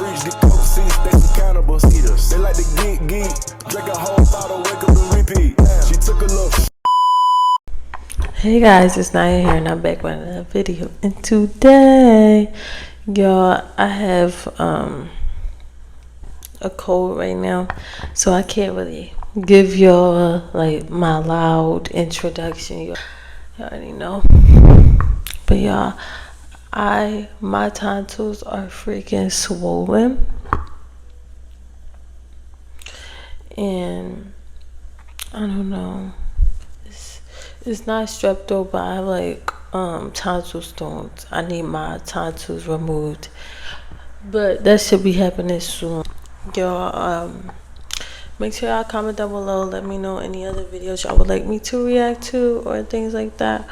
freaks, get coke seats, they some cannibals. Eaters. They like to geek, drink a whole bottle, wake up and repeat. She took a look. Hey guys, it's Naya here and I'm back with another video. And today, y'all, I have a cold right now, so I can't really give y'all like my loud introduction. Y'all already know. But y'all, my tonsils are freaking swollen. And I don't know. It's not strep throat, but I have like tonsil stones. I need my tonsils removed, but that should be happening soon. Y'all, make sure y'all comment down below. Let me know any other videos y'all would like me to react to or things like that.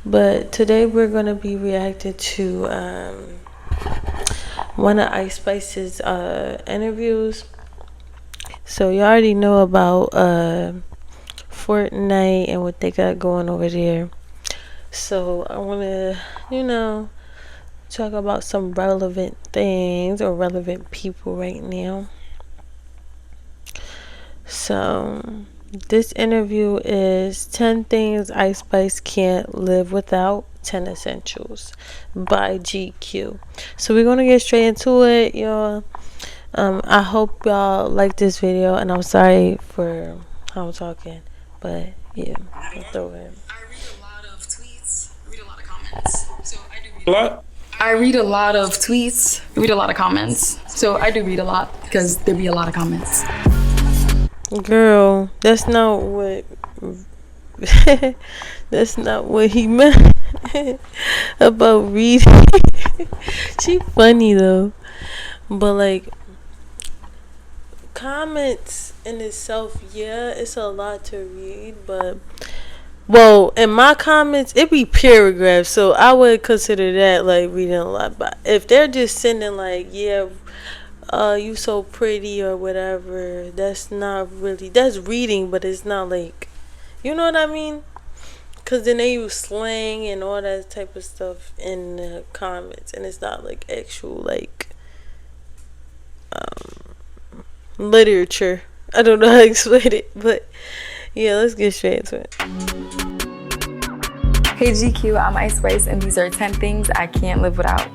But today we're gonna be reacting to one of Ice Spice's interviews. So you already know about Fortnite and what they got going over there. So I want to, talk about some relevant things or relevant people right now. So this interview is 10 Things Ice Spice Can't Live Without, 10 Essentials by GQ. So we're going to get straight into it, y'all. I hope y'all like this video, and I'm sorry for how I'm talking. But yeah, I'll throw it. I read a lot of tweets, read a lot of comments. So I do read a lot. I read a lot of tweets, read a lot of comments. So I do read a lot because there be a lot of comments. Girl, that's not what that's not what he meant about reading. She funny though. But like, comments in itself, yeah, it's a lot to read, but well, in my comments it be paragraphs, so I would consider that like reading a lot. But if they're just sending like, yeah, you so pretty or whatever, that's not really, that's reading, but it's not like, you know what I mean? Because then they use slang and all that type of stuff in the comments, and it's not like actual like literature. I don't know how to explain it, but yeah, let's get straight into it. Hey GQ, I'm Ice Spice, and these are 10 things I can't live without.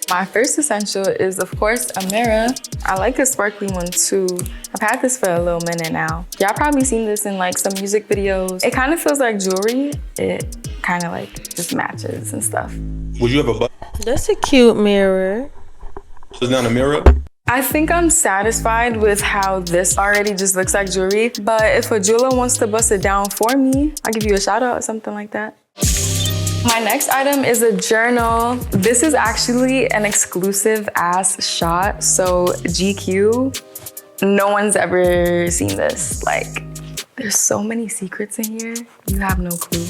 My first essential is, of course, a mirror. I like a sparkly one too. I've had this for a little minute now. Y'all probably seen this in like some music videos. It kind of feels like jewelry. It kind of like just matches and stuff. Would you have a butt? That's a cute mirror. So it's not a mirror? I think I'm satisfied with how this already just looks like jewelry, but if a jeweler wants to bust it down for me, I'll give you a shout out or something like that. My next item is a journal. This is actually an exclusive ass shot, so GQ, no one's ever seen this. Like, there's so many secrets in here, you have no clue.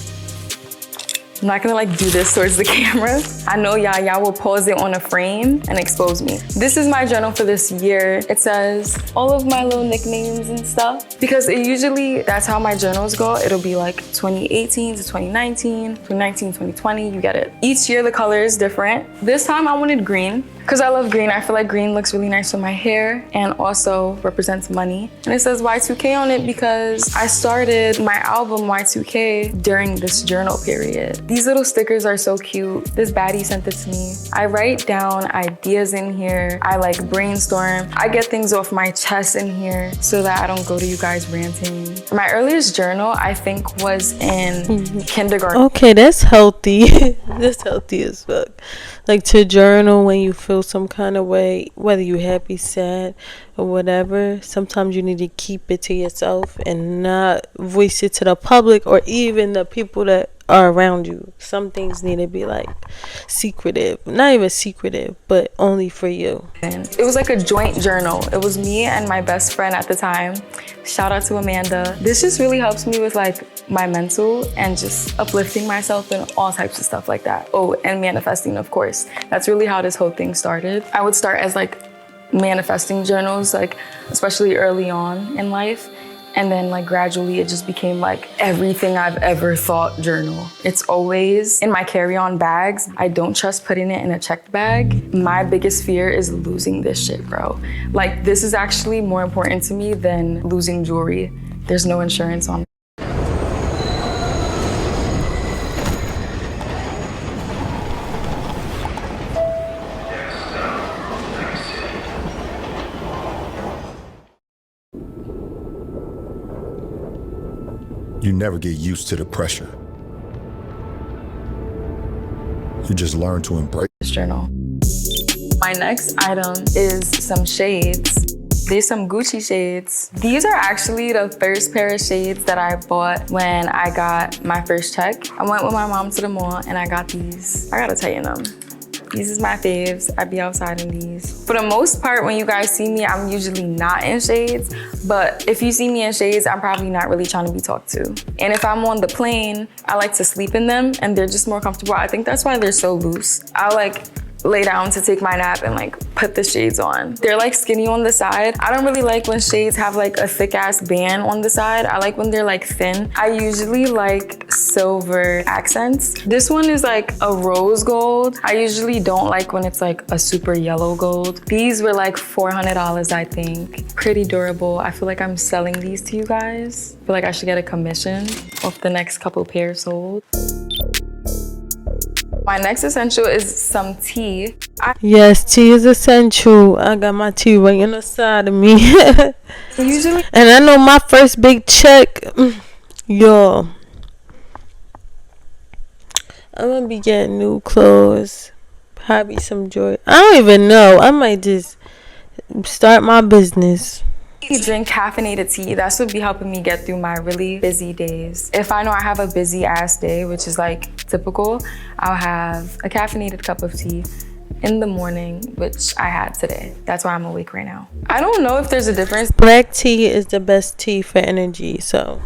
I'm not gonna like do this towards the camera. I know y'all will pause it on a frame and expose me. This is my journal for this year. It says all of my little nicknames and stuff, because it usually, that's how my journals go. It'll be like 2018 to 2019, 2019, 2020, you get it. Each year the color is different. This time I wanted green, because I love green. I feel like green looks really nice with my hair and also represents money. And it says Y2K on it because I started my album Y2K during this journal period. These little stickers are so cute. This baddie sent it to me. I write down ideas in here. I like brainstorm. I get things off my chest in here so that I don't go to you guys ranting. My earliest journal, I think, was in kindergarten. Okay, that's healthy. That's healthy as fuck. Like, to journal when you feel some kind of way, whether you're happy, sad, or whatever. Sometimes you need to keep it to yourself and not voice it to the public or even the people that are around you. Some things need to be like secretive, not even secretive, but only for you. It was like a joint journal. It was me and my best friend at the time. Shout out to Amanda. This just really helps me with like my mental and just uplifting myself and all types of stuff like that. Oh, and manifesting, of course. That's really how this whole thing started. I would start as like manifesting journals, like especially early on in life. And then like gradually it just became like everything I've ever thought journal. It's always in my carry-on bags. I don't trust putting it in a checked bag. My biggest fear is losing this shit, bro. Like this is actually more important to me than losing jewelry. There's no insurance on it. You never get used to the pressure. You just learn to embrace This journal. My next item is some shades. These some Gucci shades. These are actually the first pair of shades that I bought when I got my first check. I went with my mom to the mall and I got these. I gotta tighten them. These is my faves. I be outside in these. For the most part, when you guys see me, I'm usually not in shades. But if you see me in shades, I'm probably not really trying to be talked to. And if I'm on the plane, I like to sleep in them and they're just more comfortable. I think that's why they're so loose. I like lay down to take my nap and like put the shades on. They're like skinny on the side. I don't really like when shades have like a thick ass band on the side. I like when they're like thin. I usually like silver accents. This one is like a rose gold. I usually don't like when it's like a super yellow gold. These were like $400, I think. Pretty durable. I feel like I'm selling these to you guys. I feel like I should get a commission off the next couple pairs sold. My next essential is some tea. Yes, tea is essential. I got my tea right on the side of me. Usually, And I know my first big check, yo, I'm gonna be getting new clothes, probably some jewelry. I don't even know. I might just start my business. drink caffeinated tea. That's what be helping me get through my really busy days. If I know I have a busy ass day, which is like typical, I'll have a caffeinated cup of tea in the morning, which I had today. That's why I'm awake right now. I don't know if there's a difference. Black tea is the best tea for energy, so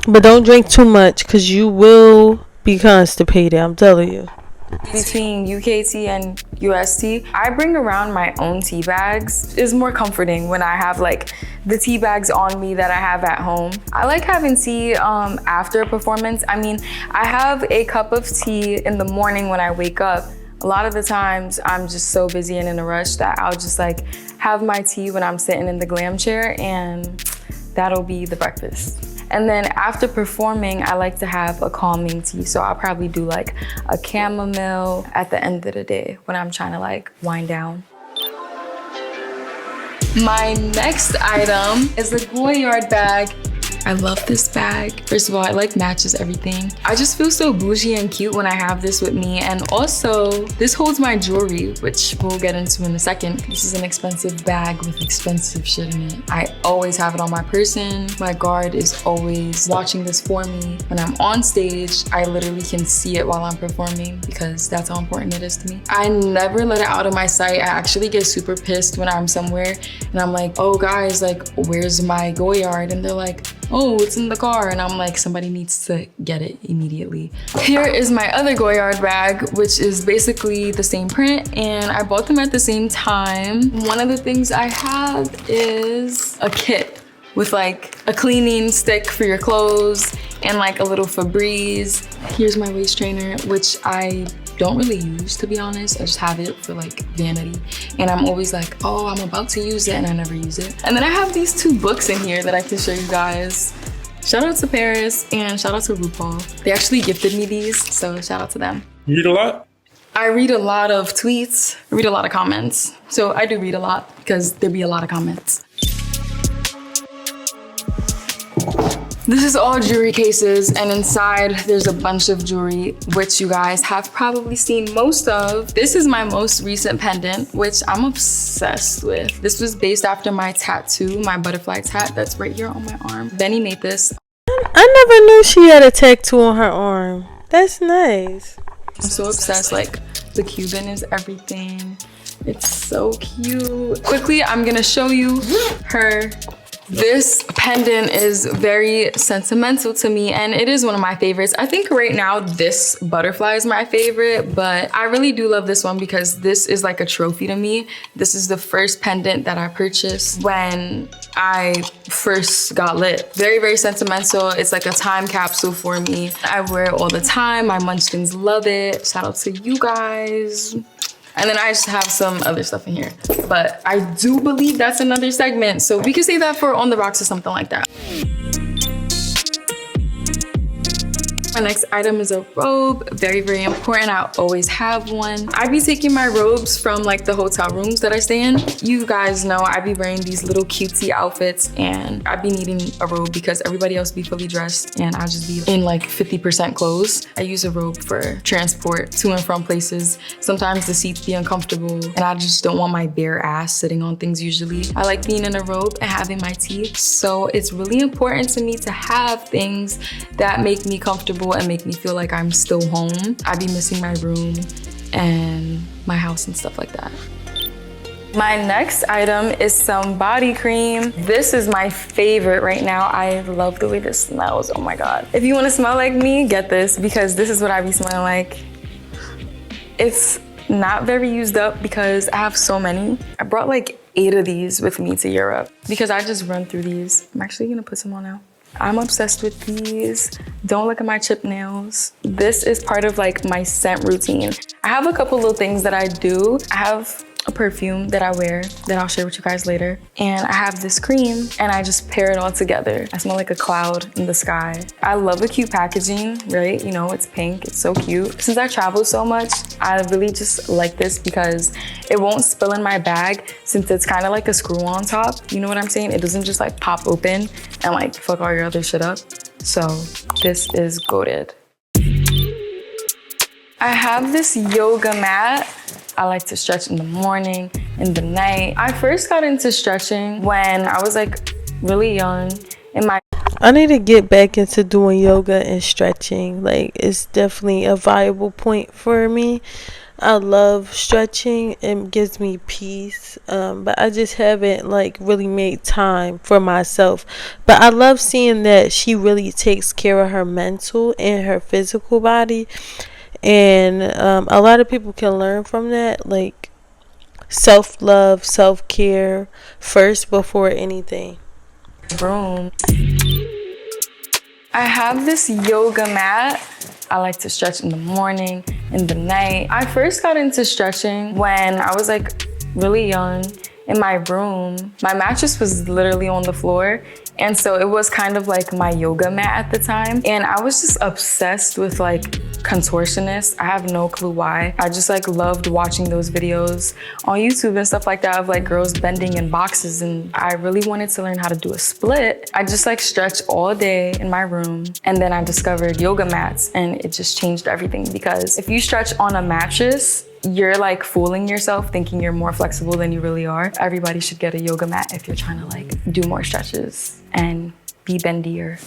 but don't drink too much because you will be constipated, I'm telling you. Between UK tea and US tea, I bring around my own tea bags. It's more comforting when I have like the tea bags on me that I have at home. I like having tea after a performance. I mean, I have a cup of tea in the morning when I wake up. A lot of the times I'm just so busy and in a rush that I'll just like have my tea when I'm sitting in the glam chair, and that'll be the breakfast. And then after performing, I like to have a calming tea. So I'll probably do like a chamomile at the end of the day when I'm trying to like wind down. My next item is a Goyard bag. I love this bag. First of all, it like matches everything. I just feel so bougie and cute when I have this with me. And also, this holds my jewelry, which we'll get into in a second. This is an expensive bag with expensive shit in it. I always have it on my person. My guard is always watching this for me. When I'm on stage, I literally can see it while I'm performing because that's how important it is to me. I never let it out of my sight. I actually get super pissed when I'm somewhere and I'm like, oh guys, like, where's my Goyard? And they're like, oh, it's in the car. And I'm like, somebody needs to get it immediately. Here is my other Goyard bag, which is basically the same print, and I bought them at the same time. One of the things I have is a kit with like a cleaning stick for your clothes and like a little Febreze. Here's my waist trainer, which I don't really use, to be honest. I just have it for like vanity. And I'm always like, oh, I'm about to use it, and I never use it. And then I have these two books in here that I can show you guys. Shout out to Paris and shout out to RuPaul. They actually gifted me these, so shout out to them. You read a lot? I read a lot of tweets, I read a lot of comments. So I do read a lot because there be a lot of comments. This is all jewelry cases, and inside there's a bunch of jewelry, which you guys have probably seen most of. This is my most recent pendant, which I'm obsessed with. This was based after my tattoo, my butterfly tat that's right here on my arm. Benny made this. I never knew she had a tattoo on her arm. That's nice. I'm so obsessed, like the Cuban is everything. It's so cute. Quickly, I'm gonna show you her This pendant is very sentimental to me and it is one of my favorites. I think right now this butterfly is my favorite, but I really do love this one because this is like a trophy to me. This is the first pendant that I purchased when I first got lit. Very, very sentimental. It's like a time capsule for me. I wear it all the time. My munchkins love it. Shout out to you guys. And then I just have some other stuff in here. But I do believe that's another segment. So we can say that for On the Rocks or something like that. My next item is a robe. Very, very important. I always have one. I be taking my robes from like the hotel rooms that I stay in. You guys know I be wearing these little cutesy outfits and I be needing a robe because everybody else be fully dressed and I just be in like 50% clothes. I use a robe for transport to and from places. Sometimes the seats be uncomfortable and I just don't want my bare ass sitting on things usually. I like being in a robe and having my tea. So it's really important to me to have things that make me comfortable and make me feel like I'm still home. I be missing my room and my house and stuff like that. My next item is some body cream. This is my favorite right now. I love the way this smells, oh my God. If you wanna smell like me, get this because this is what I be smelling like. It's not very used up because I have so many. I brought like 8 of these with me to Europe because I just run through these. I'm actually gonna put some on now. I'm obsessed with these. Don't look at my chip nails. This is part of like my scent routine. I have a couple little things that I do. I have a perfume that I wear that I'll share with you guys later. And I have this cream and I just pair it all together. I smell like a cloud in the sky. I love the cute packaging, right? You know, it's pink, it's so cute. Since I travel so much, I really just like this because it won't spill in my bag since it's kind of like a screw on top. You know what I'm saying? It doesn't just like pop open and like fuck all your other shit up. So this is goated. I have this yoga mat. I like to stretch in the morning, in the night. I first got into stretching when I was like really young. I need to get back into doing yoga and stretching. Like it's definitely a viable point for me. I love stretching. It gives me peace. But I just haven't like really made time for myself. But I love seeing that she really takes care of her mental and her physical body. And a lot of people can learn from that, like self-love, self-care first before anything. Room. I have this yoga mat. I like to stretch in the morning, in the night. I first got into stretching when I was like really young. In my room, my mattress was literally on the floor. And so it was kind of like my yoga mat at the time. And I was just obsessed with like contortionists. I have no clue why. I just like loved watching those videos on YouTube and stuff like that of like girls bending in boxes. And I really wanted to learn how to do a split. I just like stretched all day in my room. And then I discovered yoga mats and it just changed everything because if you stretch on a mattress, you're like fooling yourself thinking you're more flexible than you really are. Everybody should get a yoga mat if you're trying to like do more stretches and be bendier.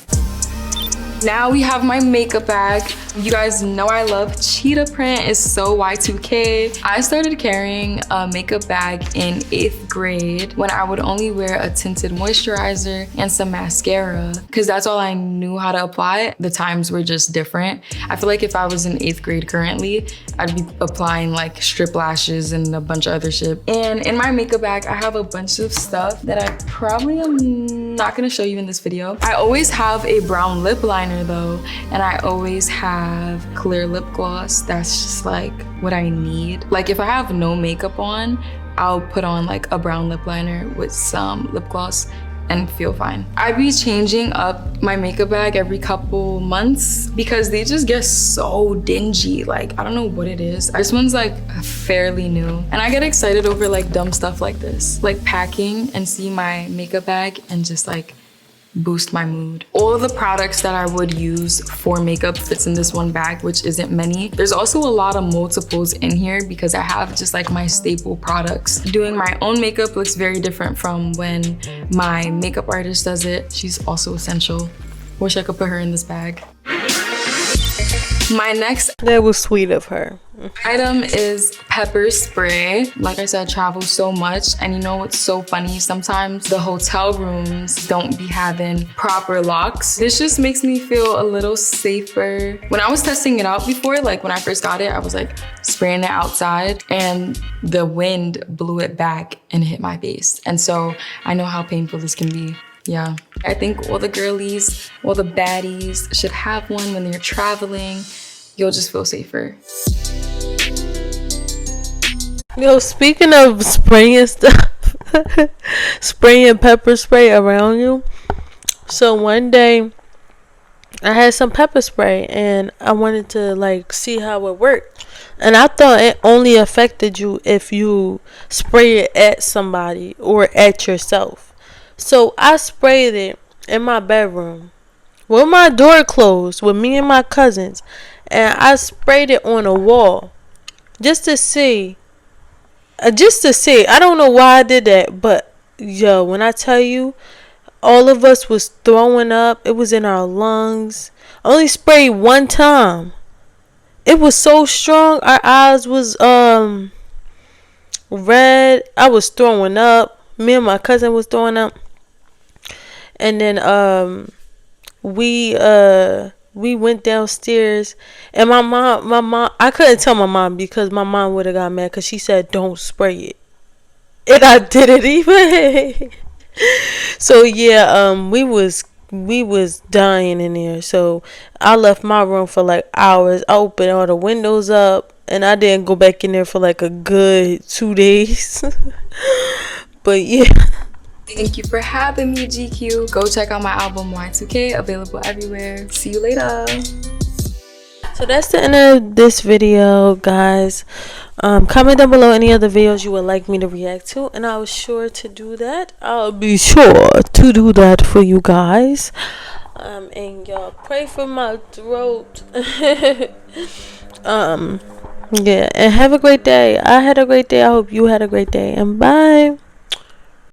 Now we have my makeup bag. You guys know I love cheetah print. It's so Y2K. I started carrying a makeup bag in 8th grade when I would only wear a tinted moisturizer and some mascara because that's all I knew how to apply. The times were just different. I feel like if I was in 8th grade currently, I'd be applying like strip lashes and a bunch of other shit. And in my makeup bag, I have a bunch of stuff that I probably am not gonna show you in this video. I always have a brown lip liner though, and I always have clear lip gloss. That's just like what I need. Like if I have no makeup on, I'll put on like a brown lip liner with some lip gloss and feel fine. I be changing up my makeup bag every couple months because they just get so dingy. Like, I don't know what it is. This one's like fairly new. And I get excited over like dumb stuff like this. Like packing and see my makeup bag and just like boost my mood. All of the products that I would use for makeup fits in this one bag, which isn't many. There's also a lot of multiples in here because I have just like my staple products. Doing my own makeup looks very different from when my makeup artist does it. She's also essential. Wish I could put her in this bag. My next That was sweet of her. item is pepper spray. Like I said, travel so much, and you know what's so funny? Sometimes the hotel rooms don't be having proper locks. This just makes me feel a little safer. When I was testing it out before, like when I first got it, I was like spraying it outside and the wind blew it back and hit my face. And so I know how painful this can be. Yeah, I think all the girlies, all the baddies should have one when they're traveling. You'll just feel safer. Yo, speaking of spraying stuff, spraying pepper spray around you. So one day, I had some pepper spray and I wanted to like see how it worked. And I thought it only affected you if you spray it at somebody or at yourself. So I sprayed it in my bedroom with my door closed with me and my cousins. And I sprayed it on a wall just to see. I don't know why I did that, but yo, when I tell you, all of us was throwing up. It was in our lungs. I only sprayed one time. It was so strong. Our eyes was red. I was throwing up. Me and my cousin was throwing up. And then we went downstairs, and my mom, I couldn't tell my mom because my mom would have got mad because she said don't spray it, and I didn't even. So yeah, we was dying in there. So I left my room for like hours. I opened all the windows up, and I didn't go back in there for like a good 2 days. But yeah. Thank you for having me, GQ. Go check out my album Y2K, available everywhere. See you later. So that's the end of this video, guys. Comment down below any other videos you would like me to react to, and I'll be sure to do that. I'll be sure to do that for you guys. And y'all pray for my throat. Yeah, and have a great day. I had a great day. I hope you had a great day, and bye.